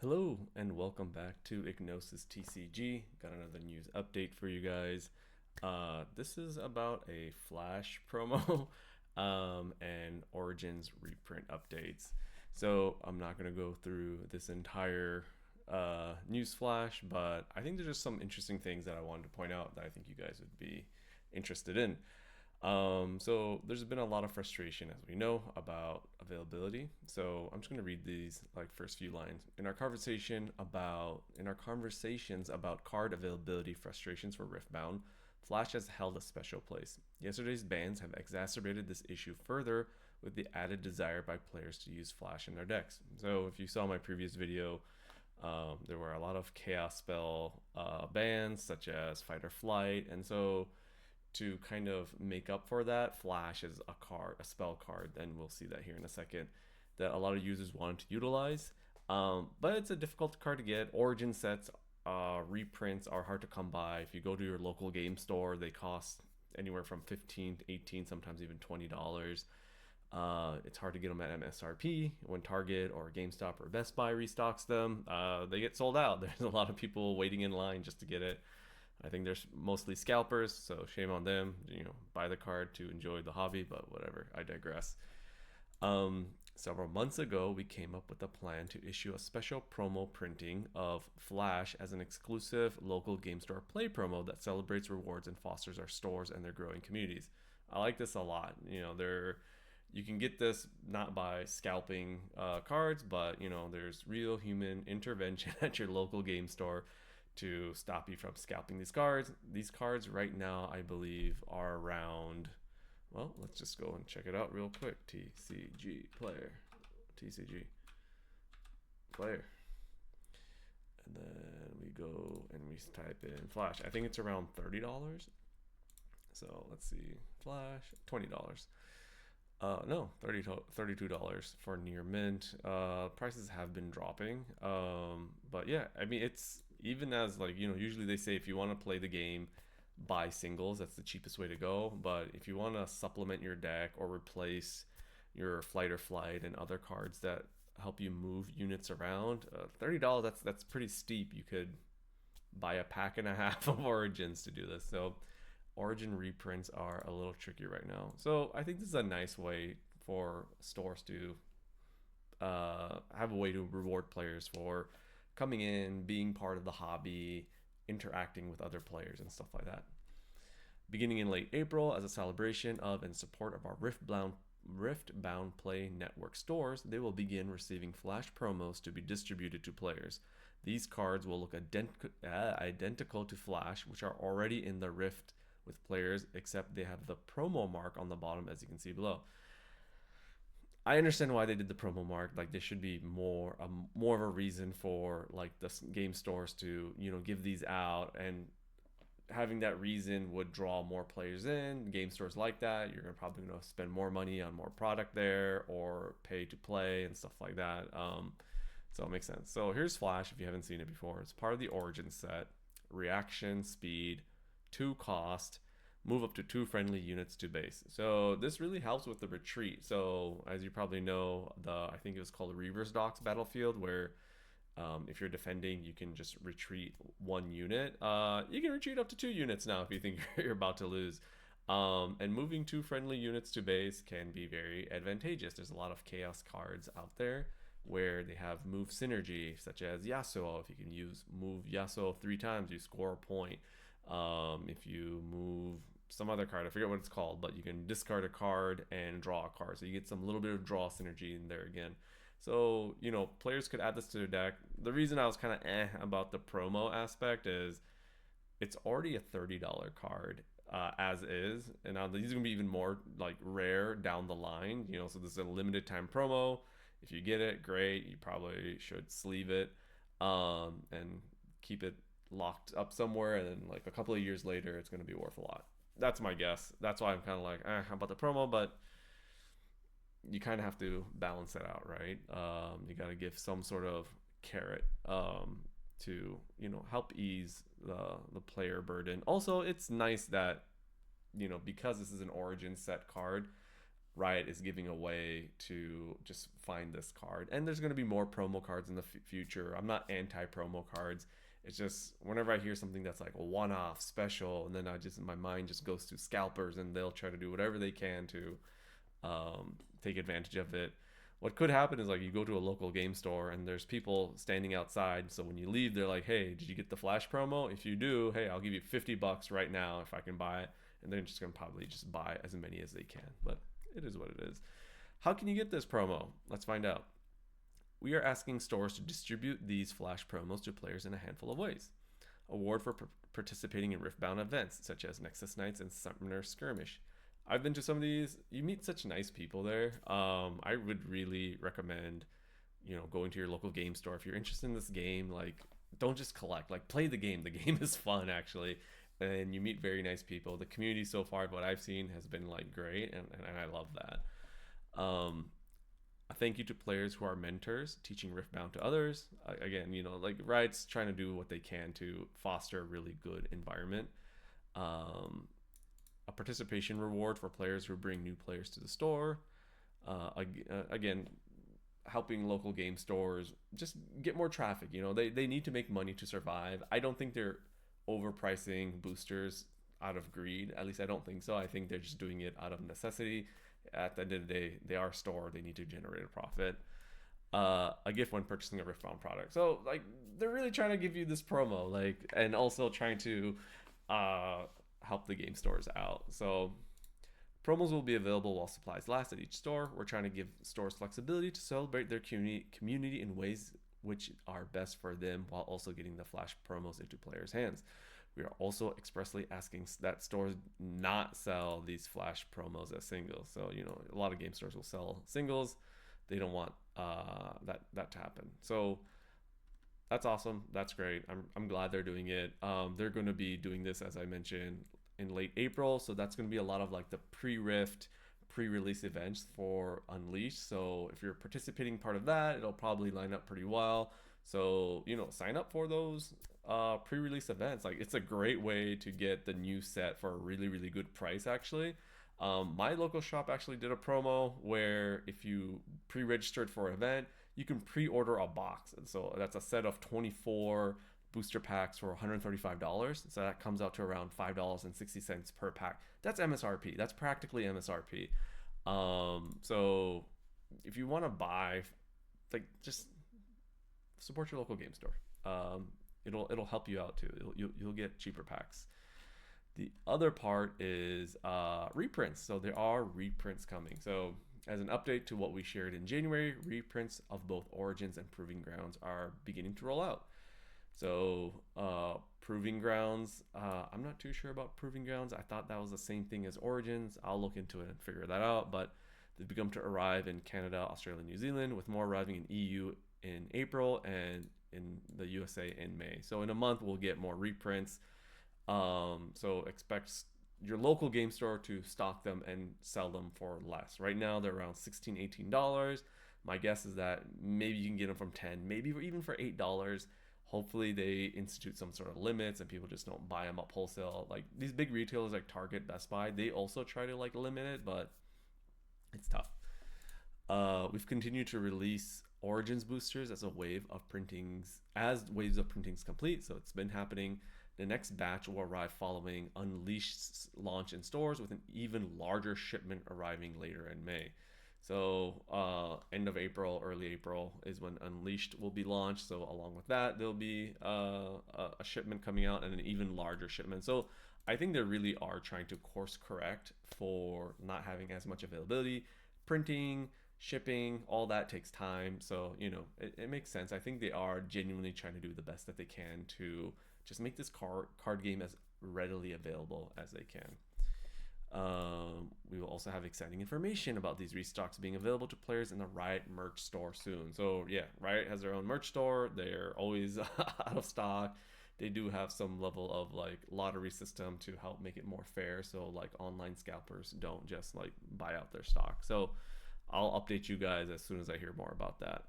Hello and welcome back to Ignosis TCG. Got another news update for you guys. This is about a Flash promo and Origins reprint updates. So I'm not going to go through this entire news flash, but I think there's just some interesting things that I wanted to point out that I think you guys would be interested in. So there's been a lot of frustration, as we know, about availability. So I'm just going to read these like first few lines. In our conversations about card availability frustrations for Riftbound, Flash has held a special place. Yesterday's bans have exacerbated this issue further with the added desire by players to use Flash in their decks. So if you saw my previous video, there were a lot of chaos spell bans such as Fight or Flight, and so to kind of make up for that, Flash is a spell card, and we'll see that here in a second, that a lot of users wanted to utilize. But it's a difficult card to get. Origin sets, reprints are hard to come by. If you go to your local game store, they cost anywhere from 15 to 18, sometimes even $20. It's hard to get them at MSRP. When Target or GameStop or Best Buy restocks them, they get sold out. There's a lot of people waiting in line just to get it. I think there's mostly scalpers, so shame on them. Buy the card to enjoy the hobby, but whatever. I digress. Several months ago, we came up with a plan to issue a special promo printing of Flash as an exclusive local game store play promo that celebrates rewards and fosters our stores and their growing communities. I like this a lot. You can get this not by scalping cards, but there's real human intervention at your local game store to stop you from scalping these cards. These cards right now, I believe, are around, well, let's just go and check it out real quick. TCG player. TCG player. And then we go and we type in Flash. I think it's around $30. So let's see. Flash, $20. No, $32 for near mint. Prices have been dropping. But yeah, I mean, it's even as usually they say if you want to play the game, buy singles. That's the cheapest way to go. But if you want to supplement your deck or replace your Flight or Flight and other cards that help you move units around, $30, that's pretty steep. You could buy a pack and a half of Origins to do this. So Origin reprints are a little tricky right now. So I think this is a nice way for stores to have a way to reward players for coming in, being part of the hobby, interacting with other players and stuff like that. Beginning in late April, as a celebration of and support of our Riftbound Play Network stores, they will begin receiving Flash promos to be distributed to players. These cards will look identical to Flash, which are already in the Rift with players, except they have the promo mark on the bottom, as you can see below. I understand why they did the promo mark. Like, there should be more of a reason for like the game stores to give these out, and having that reason would draw more players in. Game stores like that. You're probably going to spend more money on more product there or pay to play and stuff like that. So it makes sense. So here's Flash if you haven't seen it before. It's part of the Origin set. Reaction, speed, 2 cost, move up to 2 friendly units to base. So this really helps with the retreat. So as you probably know, I think it was called the Reverse Docks battlefield, where if you're defending, you can just retreat 1 unit. You can retreat up to 2 units now if you think you're about to lose. And moving 2 friendly units to base can be very advantageous. There's a lot of chaos cards out there where they have move synergy, such as Yasuo. If you can move Yasuo 3 times, you score a point. If you move some other card, I forget what it's called, but you can discard a card and draw a card, so you get some little bit of draw synergy in there again. So players could add this to their deck. The reason I was kind of about the promo aspect is it's already a $30 card as is, and now these are gonna be even more like rare down the line. So this is a limited time promo. If you get it, great. You probably should sleeve it and keep it locked up somewhere, and then like a couple of years later it's going to be worth a lot. That's my guess. That's why I'm kind of like about the promo, but you kind of have to balance that out, right? You got to give some sort of carrot to help ease the player burden. Also, it's nice that because this is an Origin set card, Riot is giving away to just find this card. And there's going to be more promo cards in the future. I'm not anti promo cards. It's just whenever I hear something that's like a one-off special, and then my mind just goes to scalpers, and they'll try to do whatever they can to take advantage of it. What could happen is like you go to a local game store and there's people standing outside. So when you leave, they're like, "Hey, did you get the flash promo? If you do, hey, I'll give you $50 right now if I can buy it." And they're just gonna probably just buy as many as they can. But it is what it is. How can you get this promo? Let's find out. We are asking stores to distribute these flash promos to players in a handful of ways. Award for participating in Riftbound events such as Nexus Nights and Summoner Skirmish. I've been to some of these. You meet such nice people there. I would really recommend, going to your local game store if you're interested in this game. Like, don't just collect. Like, play the game. The game is fun, actually, and you meet very nice people. The community so far, what I've seen, has been like great, and I love that. A thank you to players who are mentors, teaching Riftbound to others. Again, like Riot's trying to do what they can to foster a really good environment. A participation reward for players who bring new players to the store. Again, helping local game stores just get more traffic. They need to make money to survive. I don't think they're overpricing boosters out of greed. At least I don't think so. I think they're just doing it out of necessity. At the end of the day, they are a store. They need to generate a profit. A gift when purchasing a Riftbound product. So like they're really trying to give you this promo, and also trying to help the game stores out. So promos will be available while supplies last at each store. We're trying to give stores flexibility to celebrate their community in ways which are best for them, while also getting the flash promos into players' hands. We are also expressly asking that stores not sell these flash promos as singles. So, a lot of game stores will sell singles. They don't want that to happen. So that's awesome. That's great. I'm glad they're doing it. They're going to be doing this, as I mentioned, in late April. So that's going to be a lot of like the pre-Rift, pre-release events for Unleashed. So if you're participating part of that, it'll probably line up pretty well. So, sign up for those pre-release events. Like, it's a great way to get the new set for a really, really good price, actually. My local shop actually did a promo where if you pre-registered for an event, you can pre-order a box. And so that's a set of 24 booster packs for $135. So that comes out to around $5.60 per pack. That's MSRP. That's practically MSRP. So if you want to buy, just support your local game store. It'll help you out too. You'll get cheaper packs. The other part is reprints. So there are reprints coming. So as an update to what we shared in January, reprints of both Origins and Proving Grounds are beginning to roll out. So Proving Grounds, I'm not too sure about Proving Grounds. I thought that was the same thing as Origins. I'll look into it and figure that out. But they've begun to arrive in Canada, Australia, New Zealand, with more arriving in EU in April and in the USA in May. So in a month, we'll get more reprints. So expect your local game store to stock them and sell them for less. Right now, they're around $16, $18. My guess is that maybe you can get them from $10, maybe even for $8. Hopefully they institute some sort of limits and people just don't buy them up wholesale. Like these big retailers like Target, Best Buy, they also try to limit it, but it's tough. We've continued to release Origins boosters as waves of printings complete. So it's been happening. The next batch will arrive following Unleashed's launch in stores, with an even larger shipment arriving later in May. So end of April, early April is when Unleashed will be launched. So along with that, there'll be a shipment coming out and an even larger shipment. So I think they really are trying to course correct for not having as much availability. Printing, shipping, all that takes time. So, it makes sense. I think they are genuinely trying to do the best that they can to just make this card game as readily available as they can. We will also have exciting information about these restocks being available to players in the Riot merch store soon. So yeah, Riot has their own merch store. They're always out of stock. They do have some level of lottery system to help make it more fair. So online scalpers don't just buy out their stock. So I'll update you guys as soon as I hear more about that.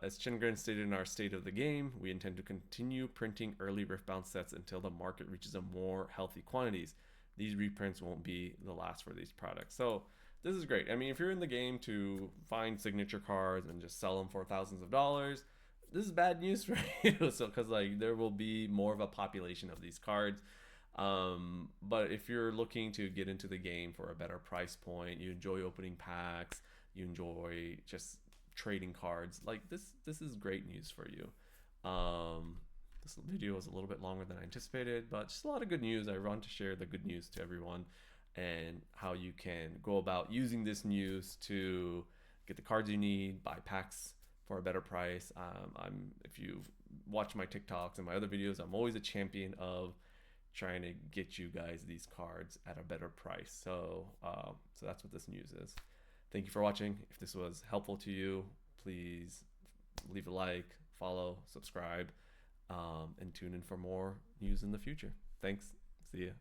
As Chengren stated in our State of the Game, we intend to continue printing early Riftbound sets until the market reaches a more healthy quantities. These reprints won't be the last for these products. So this is great. I mean, if you're in the game to find signature cards and just sell them for thousands of dollars, this is bad news for you. So, because like there will be more of a population of these cards. But if you're looking to get into the game for a better price point, you enjoy opening packs, you enjoy just trading cards, like this is great news for you. This video was a little bit longer than I anticipated, but just a lot of good news. I want to share the good news to everyone and how you can go about using this news to get the cards you need, buy packs for a better price. If you watch my TikToks and my other videos, I'm always a champion of trying to get you guys these cards at a better price. So that's what this news is. Thank you for watching. If this was helpful to you, please leave a like, follow, subscribe, and tune in for more news in the future. Thanks. See ya.